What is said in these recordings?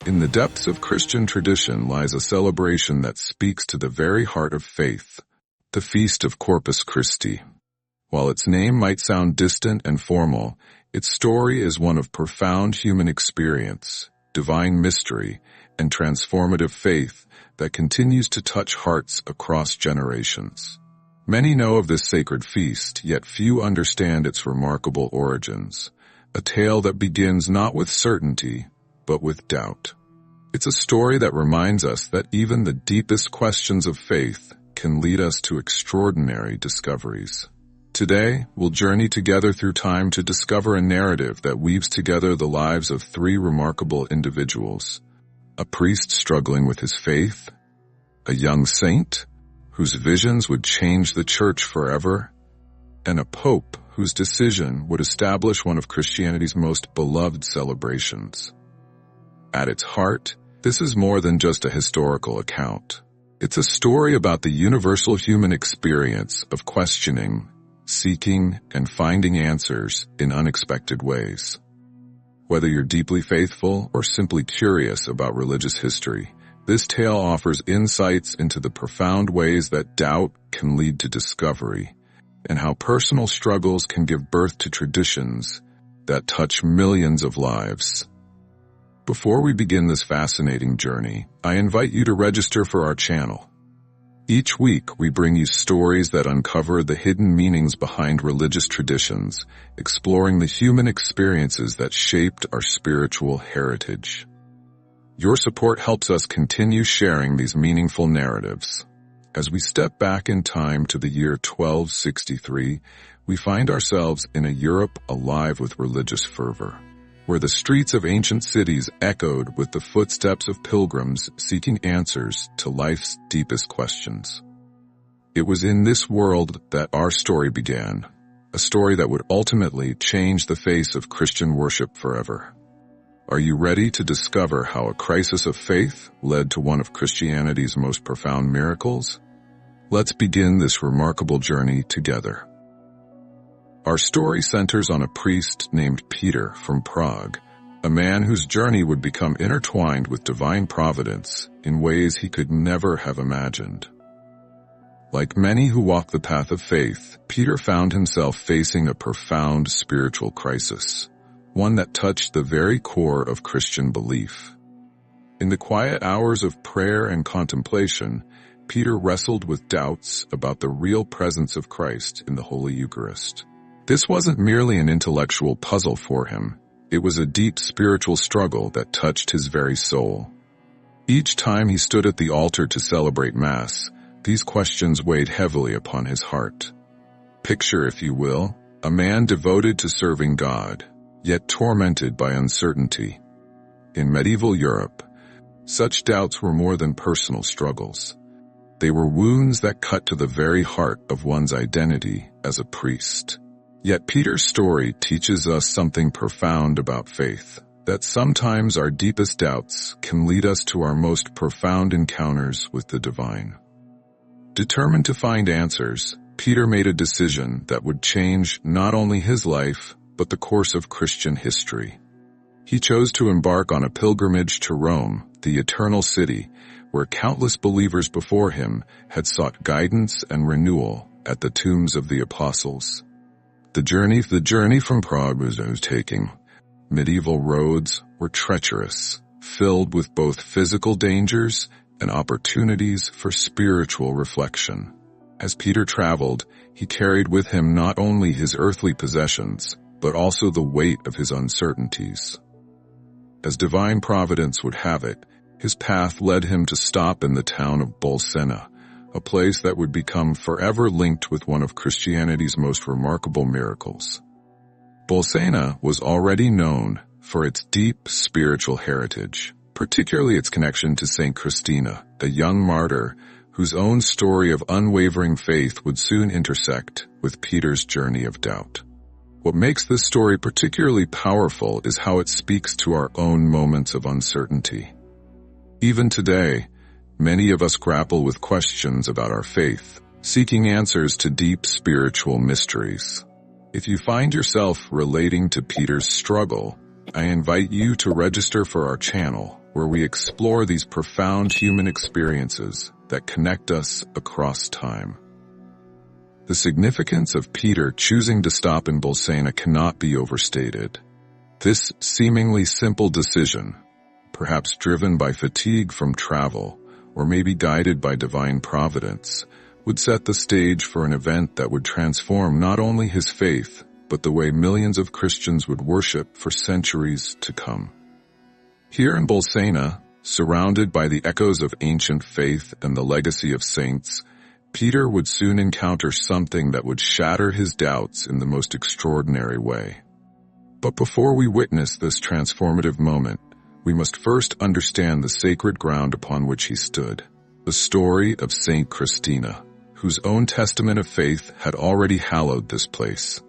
In the depths of Christian tradition lies a celebration that speaks to the very heart of faith, the Feast of Corpus Christi. While its name might sound distant and formal, its story is one of profound human experience, divine mystery, and transformative faith that continues to touch hearts across generations. Many know of this sacred feast, yet few understand its remarkable origins, a tale that begins not with certainty, but with doubt. It's a story that reminds us that even the deepest questions of faith can lead us to extraordinary discoveries. Today, we'll journey together through time to discover a narrative that weaves together the lives of three remarkable individuals: a priest struggling with his faith, a young saint whose visions would change the church forever, and a pope whose decision would establish one of Christianity's most beloved celebrations. At its heart, this is more than just a historical account. It's a story about the universal human experience of questioning, seeking, and finding answers in unexpected ways. Whether you're deeply faithful or simply curious about religious history, this tale offers insights into the profound ways that doubt can lead to discovery, and how personal struggles can give birth to traditions that touch millions of lives. Before we begin this fascinating journey, I invite you to register for our channel. Each week, we bring you stories that uncover the hidden meanings behind religious traditions, exploring the human experiences that shaped our spiritual heritage. Your support helps us continue sharing these meaningful narratives. As we step back in time to the year 1263, we find ourselves in a Europe alive with religious fervor, where the streets of ancient cities echoed with the footsteps of pilgrims seeking answers to life's deepest questions. It was in this world that our story began, a story that would ultimately change the face of Christian worship forever. Are you ready to discover how a crisis of faith led to one of Christianity's most profound miracles? Let's begin this remarkable journey together. Our story centers on a priest named Peter from Prague, a man whose journey would become intertwined with divine providence in ways he could never have imagined. Like many who walk the path of faith, Peter found himself facing a profound spiritual crisis, one that touched the very core of Christian belief. In the quiet hours of prayer and contemplation, Peter wrestled with doubts about the real presence of Christ in the Holy Eucharist. This wasn't merely an intellectual puzzle for him. It was a deep spiritual struggle that touched his very soul. Each time he stood at the altar to celebrate Mass, these questions weighed heavily upon his heart. Picture, if you will, a man devoted to serving God, yet tormented by uncertainty. In medieval Europe, such doubts were more than personal struggles. They were wounds that cut to the very heart of one's identity as a priest. Yet Peter's story teaches us something profound about faith, that sometimes our deepest doubts can lead us to our most profound encounters with the divine. Determined to find answers, Peter made a decision that would change not only his life, but the course of Christian history. He chose to embark on a pilgrimage to Rome, the eternal city, where countless believers before him had sought guidance and renewal at the tombs of the apostles. The journey from Prague was taking. Medieval roads were treacherous, filled with both physical dangers and opportunities for spiritual reflection. As Peter traveled, he carried with him not only his earthly possessions, but also the weight of his uncertainties. As divine providence would have it, his path led him to stop in the town of Bolsena, a place that would become forever linked with one of Christianity's most remarkable miracles. Bolsena was already known for its deep spiritual heritage, particularly its connection to Saint Christina, a young martyr whose own story of unwavering faith would soon intersect with Peter's journey of doubt. What makes this story particularly powerful is how it speaks to our own moments of uncertainty. Even today, many of us grapple with questions about our faith, seeking answers to deep spiritual mysteries. If you find yourself relating to Peter's struggle, I invite you to register for our channel, where we explore these profound human experiences that connect us across time. The significance of Peter choosing to stop in Bolsena cannot be overstated. This seemingly simple decision, perhaps driven by fatigue from travel, or maybe guided by divine providence, would set the stage for an event that would transform not only his faith, but the way millions of Christians would worship for centuries to come. Here in Bolsena, surrounded by the echoes of ancient faith and the legacy of saints, Peter would soon encounter something that would shatter his doubts in the most extraordinary way. But before we witness this transformative moment, we must first understand the sacred ground upon which he stood, the story of Saint Christina, whose own testament of faith had already hallowed this place.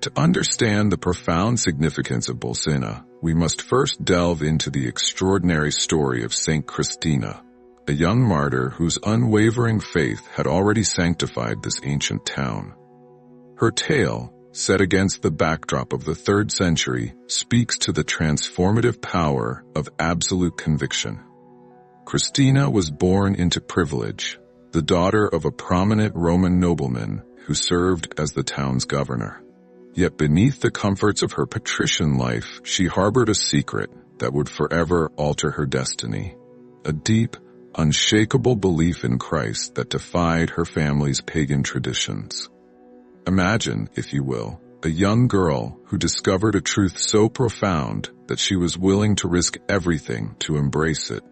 To understand the profound significance of Bolsena, we must first delve into the extraordinary story of Saint Christina, a young martyr whose unwavering faith had already sanctified this ancient town. Her tale, set against the backdrop of the 3rd century, speaks to the transformative power of absolute conviction. Christina was born into privilege, the daughter of a prominent Roman nobleman who served as the town's governor. Yet beneath the comforts of her patrician life, she harbored a secret that would forever alter her destiny. A deep, unshakable belief in Christ that defied her family's pagan traditions. Imagine, if you will, a young girl who discovered a truth so profound that she was willing to risk everything to embrace it.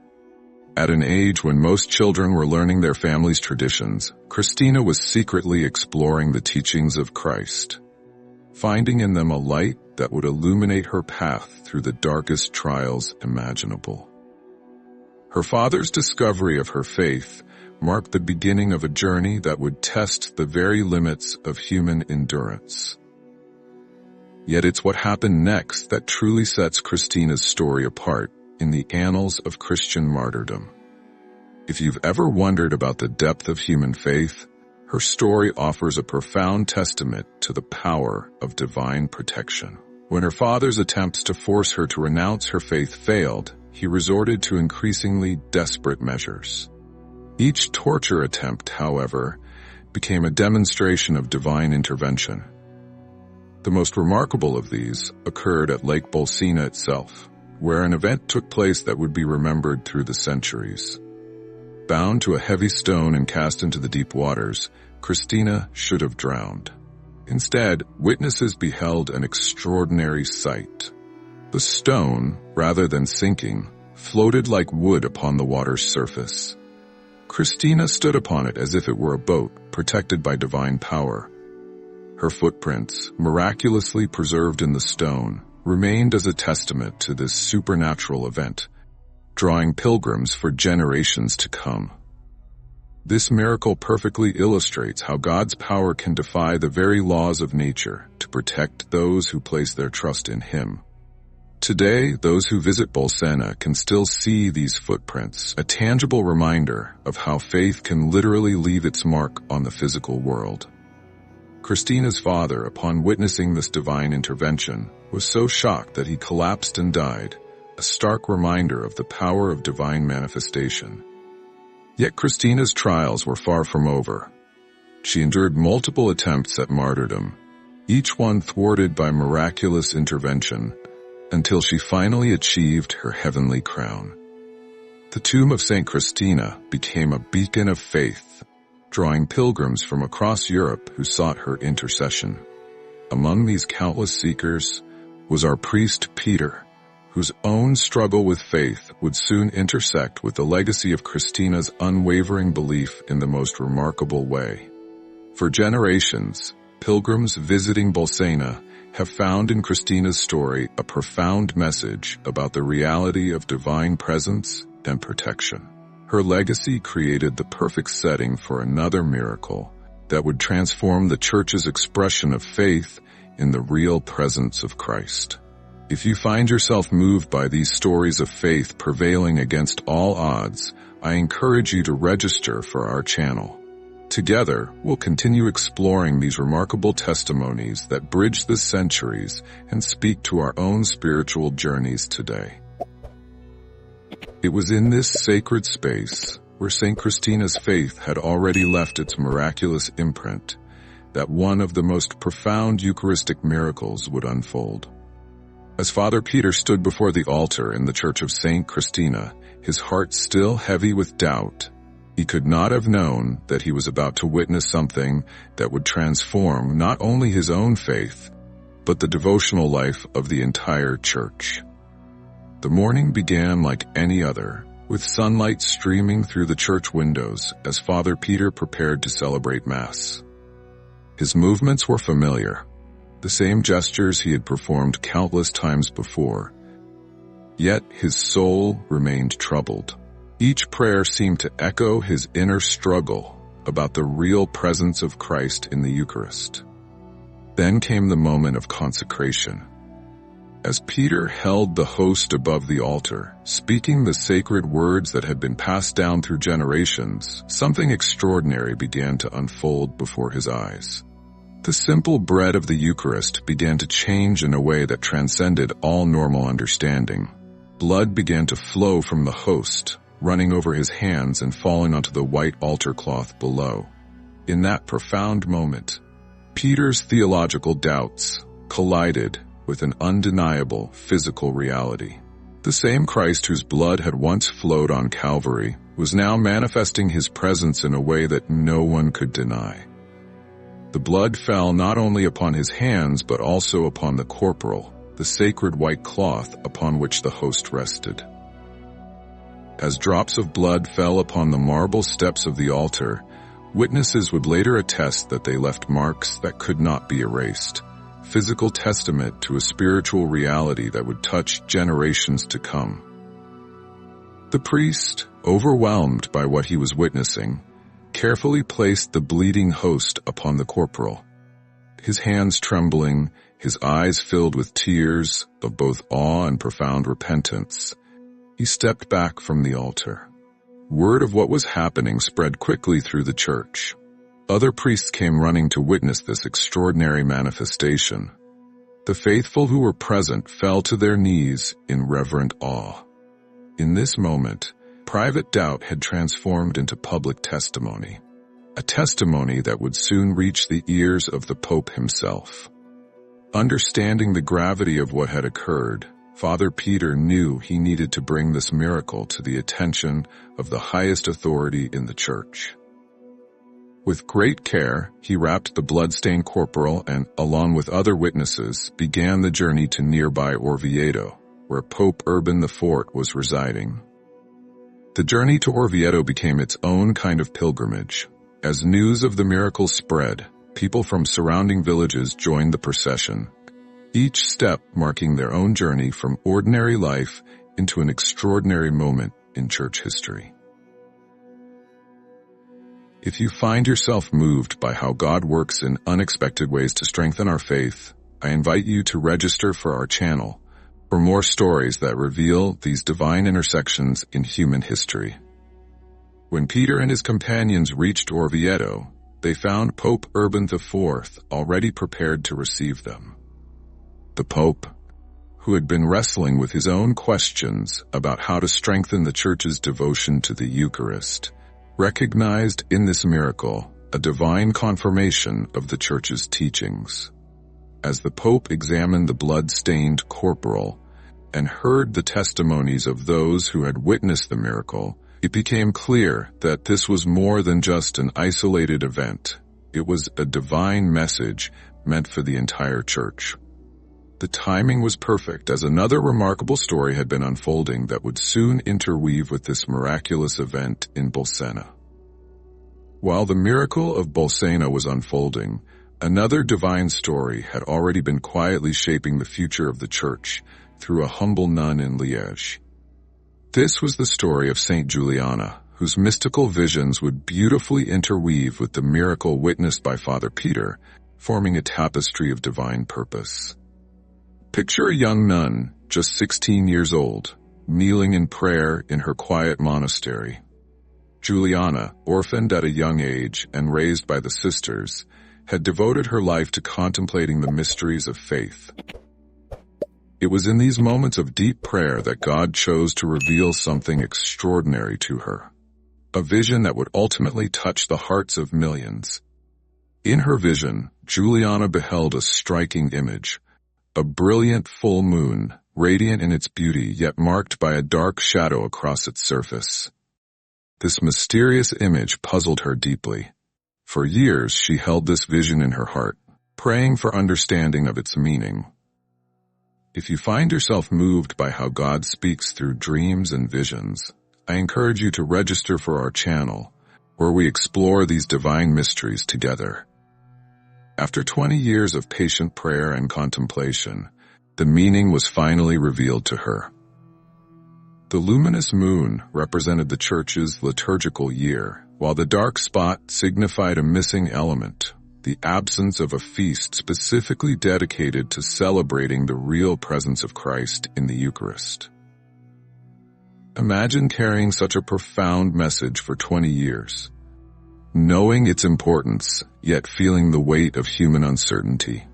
At an age when most children were learning their family's traditions, Christina was secretly exploring the teachings of Christ, finding in them a light that would illuminate her path through the darkest trials imaginable. Her father's discovery of her faith marked the beginning of a journey that would test the very limits of human endurance. Yet it's what happened next that truly sets Christina's story apart in the annals of Christian martyrdom. If you've ever wondered about the depth of human faith, her story offers a profound testament to the power of divine protection. When her father's attempts to force her to renounce her faith failed, he resorted to increasingly desperate measures. Each torture attempt, however, became a demonstration of divine intervention. The most remarkable of these occurred at Lake Bolsena itself, where an event took place that would be remembered through the centuries. Bound to a heavy stone and cast into the deep waters, Christina should have drowned. Instead, witnesses beheld an extraordinary sight. The stone, rather than sinking, floated like wood upon the water's surface. Christina stood upon it as if it were a boat, protected by divine power. Her footprints, miraculously preserved in the stone, remained as a testament to this supernatural event, drawing pilgrims for generations to come. This miracle perfectly illustrates how God's power can defy the very laws of nature to protect those who place their trust in Him. Today, those who visit Bolsena can still see these footprints, a tangible reminder of how faith can literally leave its mark on the physical world. Christina's father, upon witnessing this divine intervention, was so shocked that he collapsed and died, a stark reminder of the power of divine manifestation. Yet Christina's trials were far from over. She endured multiple attempts at martyrdom, each one thwarted by miraculous intervention, until she finally achieved her heavenly crown. The tomb of Saint Christina became a beacon of faith, drawing pilgrims from across Europe who sought her intercession. Among these countless seekers was our priest Peter, whose own struggle with faith would soon intersect with the legacy of Christina's unwavering belief in the most remarkable way. For generations, pilgrims visiting Bolsena have found in Christina's story a profound message about the reality of divine presence and protection. Her legacy created the perfect setting for another miracle that would transform the Church's expression of faith in the real presence of Christ. If you find yourself moved by these stories of faith prevailing against all odds, I encourage you to register for our channel. Together, we'll continue exploring these remarkable testimonies that bridge the centuries and speak to our own spiritual journeys today. It was in this sacred space, where St. Christina's faith had already left its miraculous imprint, that one of the most profound Eucharistic miracles would unfold. As Father Peter stood before the altar in the Church of St. Christina, his heart still heavy with doubt, he could not have known that he was about to witness something that would transform not only his own faith, but the devotional life of the entire Church. The morning began like any other, with sunlight streaming through the church windows as Father Peter prepared to celebrate Mass. His movements were familiar, the same gestures he had performed countless times before. Yet his soul remained troubled. Each prayer seemed to echo his inner struggle about the real presence of Christ in the Eucharist. Then came the moment of consecration. As Peter held the host above the altar, speaking the sacred words that had been passed down through generations, something extraordinary began to unfold before his eyes. The simple bread of the Eucharist began to change in a way that transcended all normal understanding. Blood began to flow from the host, running over his hands and falling onto the white altar cloth below. In that profound moment, Peter's theological doubts collided with an undeniable physical reality. The same Christ whose blood had once flowed on Calvary was now manifesting his presence in a way that no one could deny. The blood fell not only upon his hands but also upon the corporal, the sacred white cloth upon which the host rested. As drops of blood fell upon the marble steps of the altar, witnesses would later attest that they left marks that could not be erased, physical testament to a spiritual reality that would touch generations to come. The priest, overwhelmed by what he was witnessing, carefully placed the bleeding host upon the corporal. His hands trembling, his eyes filled with tears of both awe and profound repentance, he stepped back from the altar. Word of what was happening spread quickly through the church. Other priests came running to witness this extraordinary manifestation. The faithful who were present fell to their knees in reverent awe. In this moment, private doubt had transformed into public testimony, a testimony that would soon reach the ears of the Pope himself. Understanding the gravity of what had occurred, Father Peter knew he needed to bring this miracle to the attention of the highest authority in the Church. With great care, he wrapped the blood-stained corporal and, along with other witnesses, began the journey to nearby Orvieto, where Pope Urban IV was residing. The journey to Orvieto became its own kind of pilgrimage. As news of the miracle spread, people from surrounding villages joined the procession, each step marking their own journey from ordinary life into an extraordinary moment in church history. If you find yourself moved by how God works in unexpected ways to strengthen our faith, I invite you to register for our channel for more stories that reveal these divine intersections in human history. When Peter and his companions reached Orvieto, they found Pope Urban IV already prepared to receive them. The Pope, who had been wrestling with his own questions about how to strengthen the Church's devotion to the Eucharist, recognized in this miracle a divine confirmation of the Church's teachings. As the Pope examined the blood-stained corporal and heard the testimonies of those who had witnessed the miracle, it became clear that this was more than just an isolated event. It was a divine message meant for the entire Church. The timing was perfect, as another remarkable story had been unfolding that would soon interweave with this miraculous event in Bolsena. While the miracle of Bolsena was unfolding, another divine story had already been quietly shaping the future of the Church through a humble nun in Liège. This was the story of Saint Juliana, whose mystical visions would beautifully interweave with the miracle witnessed by Father Peter, forming a tapestry of divine purpose. Picture a young nun, just 16 years old, kneeling in prayer in her quiet monastery. Juliana, orphaned at a young age and raised by the sisters, had devoted her life to contemplating the mysteries of faith. It was in these moments of deep prayer that God chose to reveal something extraordinary to her, a vision that would ultimately touch the hearts of millions. In her vision, Juliana beheld a striking image, a brilliant full moon, radiant in its beauty yet marked by a dark shadow across its surface. This mysterious image puzzled her deeply. For years she held this vision in her heart, praying for understanding of its meaning. If you find yourself moved by how God speaks through dreams and visions, I encourage you to register for our channel, where we explore these divine mysteries together. After 20 years of patient prayer and contemplation, the meaning was finally revealed to her. The luminous moon represented the church's liturgical year, while the dark spot signified a missing element, the absence of a feast specifically dedicated to celebrating the real presence of Christ in the Eucharist. Imagine carrying such a profound message for 20 years, knowing its importance, yet feeling the weight of human uncertainty.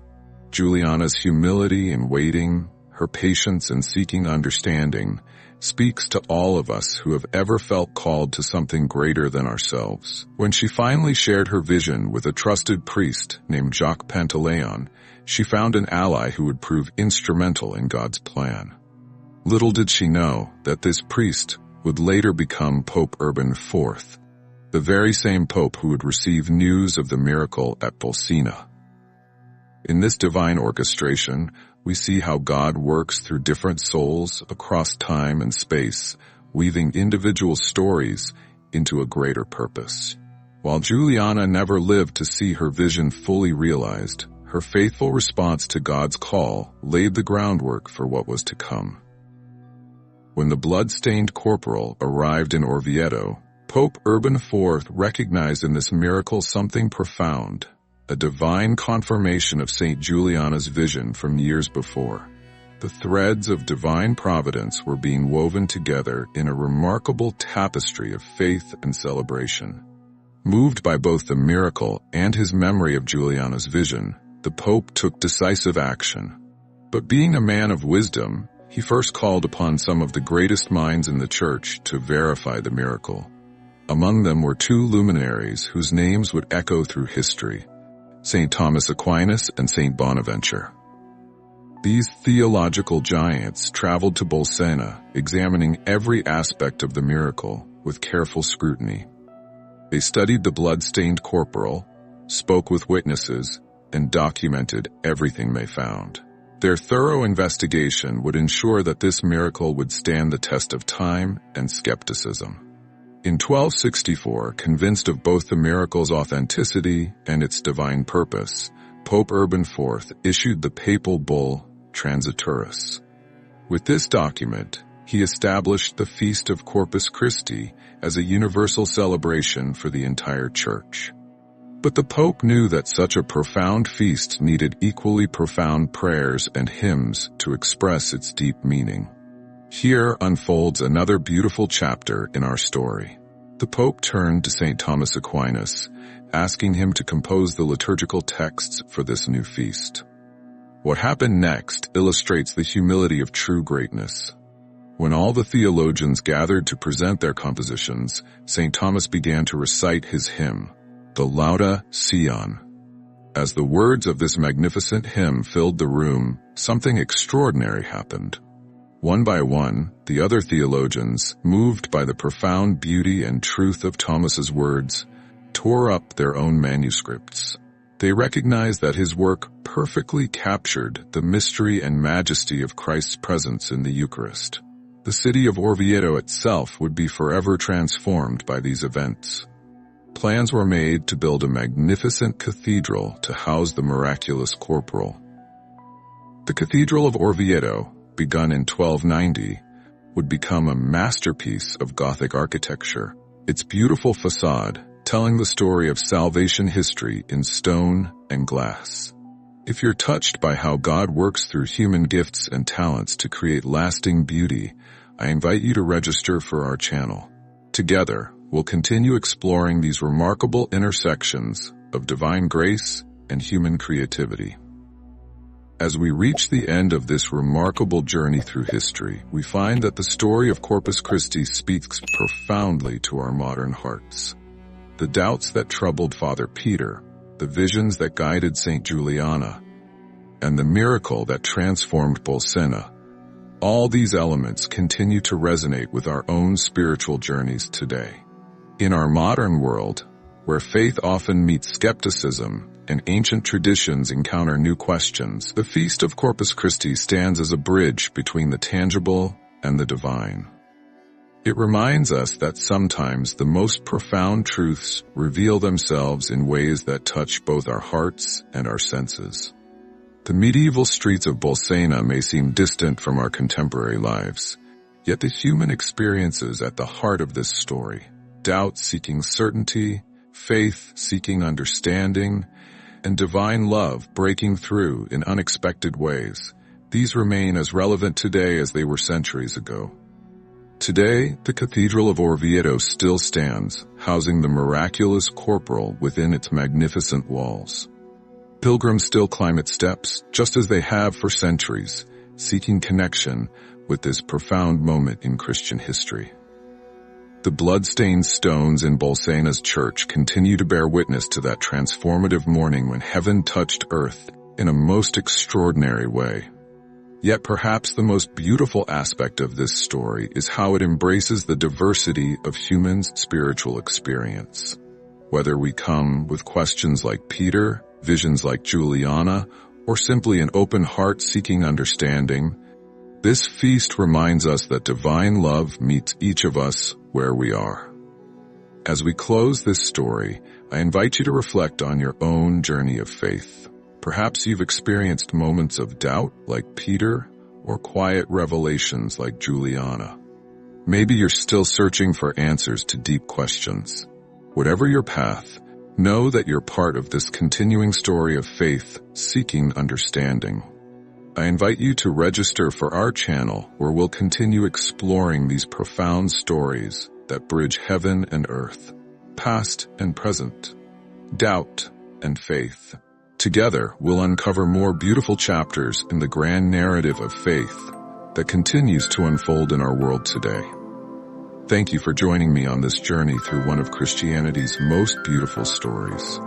Juliana's humility in waiting, her patience in seeking understanding, speaks to all of us who have ever felt called to something greater than ourselves. When she finally shared her vision with a trusted priest named Jacques Pantaleon, she found an ally who would prove instrumental in God's plan. Little did she know that this priest would later become Pope Urban IV, the very same pope who would receive news of the miracle at Bolsena. In this divine orchestration, we see how God works through different souls across time and space, weaving individual stories into a greater purpose. While Juliana never lived to see her vision fully realized, her faithful response to God's call laid the groundwork for what was to come. When the blood-stained corporal arrived in Orvieto, Pope Urban IV recognized in this miracle something profound, a divine confirmation of St. Juliana's vision from years before. The threads of divine providence were being woven together in a remarkable tapestry of faith and celebration. Moved by both the miracle and his memory of Juliana's vision, the Pope took decisive action. But being a man of wisdom, he first called upon some of the greatest minds in the Church to verify the miracle. Among them were two luminaries whose names would echo through history, St. Thomas Aquinas and St. Bonaventure. These theological giants traveled to Bolsena, examining every aspect of the miracle with careful scrutiny. They studied the blood-stained corporal, spoke with witnesses, and documented everything they found. Their thorough investigation would ensure that this miracle would stand the test of time and skepticism. In 1264, convinced of both the miracle's authenticity and its divine purpose, Pope Urban IV issued the papal bull Transiturus. With this document, he established the Feast of Corpus Christi as a universal celebration for the entire Church. But the Pope knew that such a profound feast needed equally profound prayers and hymns to express its deep meaning. Here unfolds another beautiful chapter in our story. The Pope turned to St. Thomas Aquinas, asking him to compose the liturgical texts for this new feast. What happened next illustrates the humility of true greatness. When all the theologians gathered to present their compositions, St. Thomas began to recite his hymn, the Lauda Sion. As the words of this magnificent hymn filled the room, something extraordinary happened. One by one, the other theologians, moved by the profound beauty and truth of Thomas's words, tore up their own manuscripts. They recognized that his work perfectly captured the mystery and majesty of Christ's presence in the Eucharist. The city of Orvieto itself would be forever transformed by these events. Plans were made to build a magnificent cathedral to house the miraculous corporal. The Cathedral of Orvieto, begun in 1290, would become a masterpiece of Gothic architecture, its beautiful facade telling the story of salvation history in stone and glass. If you're touched by how God works through human gifts and talents to create lasting beauty, I invite you to register for our channel. Together, we'll continue exploring these remarkable intersections of divine grace and human creativity. As we reach the end of this remarkable journey through history, we find that the story of Corpus Christi speaks profoundly to our modern hearts. The doubts that troubled Father Peter, the visions that guided Saint Juliana, and the miracle that transformed Bolsena, all these elements continue to resonate with our own spiritual journeys today. In our modern world, where faith often meets skepticism and ancient traditions encounter new questions, the Feast of Corpus Christi stands as a bridge between the tangible and the divine. It reminds us that sometimes the most profound truths reveal themselves in ways that touch both our hearts and our senses. The medieval streets of Bolsena may seem distant from our contemporary lives, yet the human experiences at the heart of this story, doubt seeking certainty, faith seeking understanding, and divine love breaking through in unexpected ways, these remain as relevant today as they were centuries ago. Today, the Cathedral of Orvieto still stands, housing the miraculous corporal within its magnificent walls. Pilgrims still climb its steps, just as they have for centuries, seeking connection with this profound moment in Christian history. The blood-stained stones in Bolsena's church continue to bear witness to that transformative morning when heaven touched earth in a most extraordinary way. Yet perhaps the most beautiful aspect of this story is how it embraces the diversity of humans' spiritual experience. Whether we come with questions like Peter, visions like Juliana, or simply an open heart seeking understanding, this feast reminds us that divine love meets each of us where we are. As we close this story, I invite you to reflect on your own journey of faith. Perhaps you've experienced moments of doubt like Peter, or quiet revelations like Juliana. Maybe you're still searching for answers to deep questions. Whatever your path, know that you're part of this continuing story of faith seeking understanding. I invite you to register for our channel where we'll continue exploring these profound stories that bridge heaven and earth, past and present, doubt and faith. Together, we'll uncover more beautiful chapters in the grand narrative of faith that continues to unfold in our world today. Thank you for joining me on this journey through one of Christianity's most beautiful stories.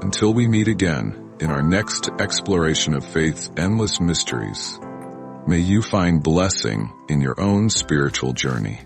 Until we meet again in our next exploration of faith's endless mysteries, may you find blessing in your own spiritual journey.